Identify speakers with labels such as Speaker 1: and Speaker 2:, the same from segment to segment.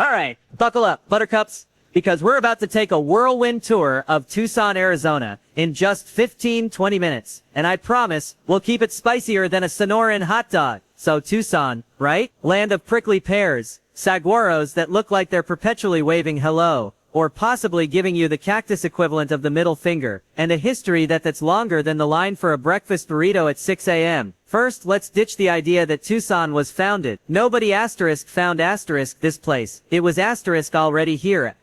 Speaker 1: Alright, buckle up, buttercups, because we're about to take a whirlwind tour of Tucson, Arizona in just 15-20 minutes. And I promise, we'll keep it spicier than a Sonoran hot dog. So Tucson, right? Land of prickly pears, saguaros that look like they're perpetually waving hello, or possibly giving you the cactus equivalent of the middle finger, and a history that's longer than the line for a breakfast burrito at 6 a.m. First, let's ditch the idea that Tucson was founded. Nobody found this place. It was already here.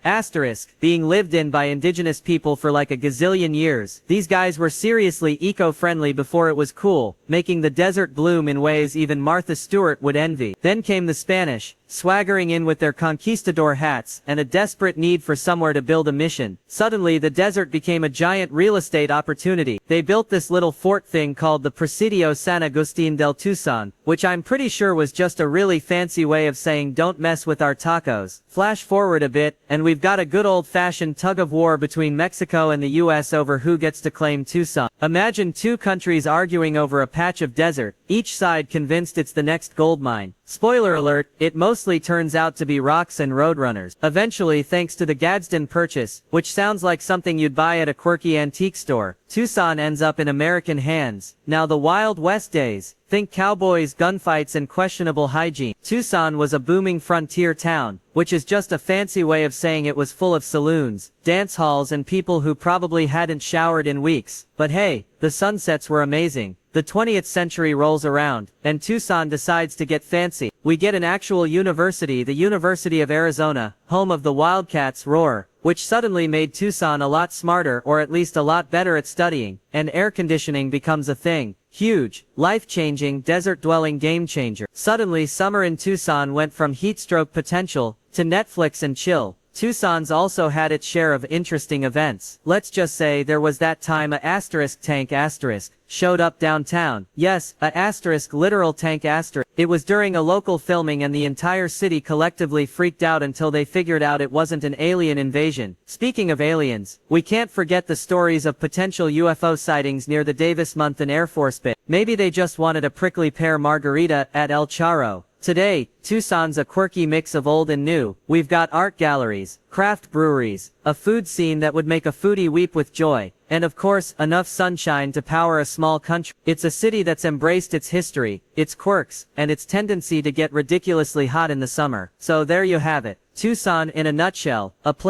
Speaker 1: Being lived in by indigenous people for like a gazillion years. These guys were seriously eco-friendly before it was cool, making the desert bloom in ways even Martha Stewart would envy. Then came the Spanish, swaggering in with their conquistador hats, and a desperate need for somewhere to build a mission. Suddenly the desert became a giant real estate opportunity. They built this little fort thing called the Presidio San Agustin del Tucson, which I'm pretty sure was just a really fancy way of saying don't mess with our tacos. Flash forward a bit, and we've got a good old-fashioned tug-of-war between Mexico and the US over who gets to claim Tucson. Imagine two countries arguing over a patch of desert, each side convinced it's the next gold mine. Spoiler alert, it mostly turns out to be rocks and roadrunners. Eventually, thanks to the Gadsden Purchase, which sounds like something you'd buy at a quirky antique store, Tucson ends up in American hands. Now the Wild West days. Think cowboys, gunfights, and questionable hygiene. Tucson was a booming frontier town, which is just a fancy way of saying it was full of saloons, dance halls, and people who probably hadn't showered in weeks. But hey, the sunsets were amazing. The 20th century rolls around, and Tucson decides to get fancy. We get an actual university, the University of Arizona, home of the Wildcats roar, which suddenly made Tucson a lot smarter, or at least a lot better at studying, and air conditioning becomes a thing. Huge, life-changing, desert-dwelling game-changer. Suddenly summer in Tucson went from heatstroke potential to Netflix and chill. Tucson's also had its share of interesting events. Let's just say there was that time a tank showed up downtown. Yes, a literal tank . It was during a local filming and the entire city collectively freaked out until they figured out it wasn't an alien invasion. Speaking of aliens, we can't forget the stories of potential UFO sightings near the Davis-Monthan Air Force Base. Maybe they just wanted a prickly pear margarita at El Charro. Today, Tucson's a quirky mix of old and new. We've got art galleries, craft breweries, a food scene that would make a foodie weep with joy, and of course, enough sunshine to power a small country. It's a city that's embraced its history, its quirks, and its tendency to get ridiculously hot in the summer. So there you have it. Tucson in a nutshell, a place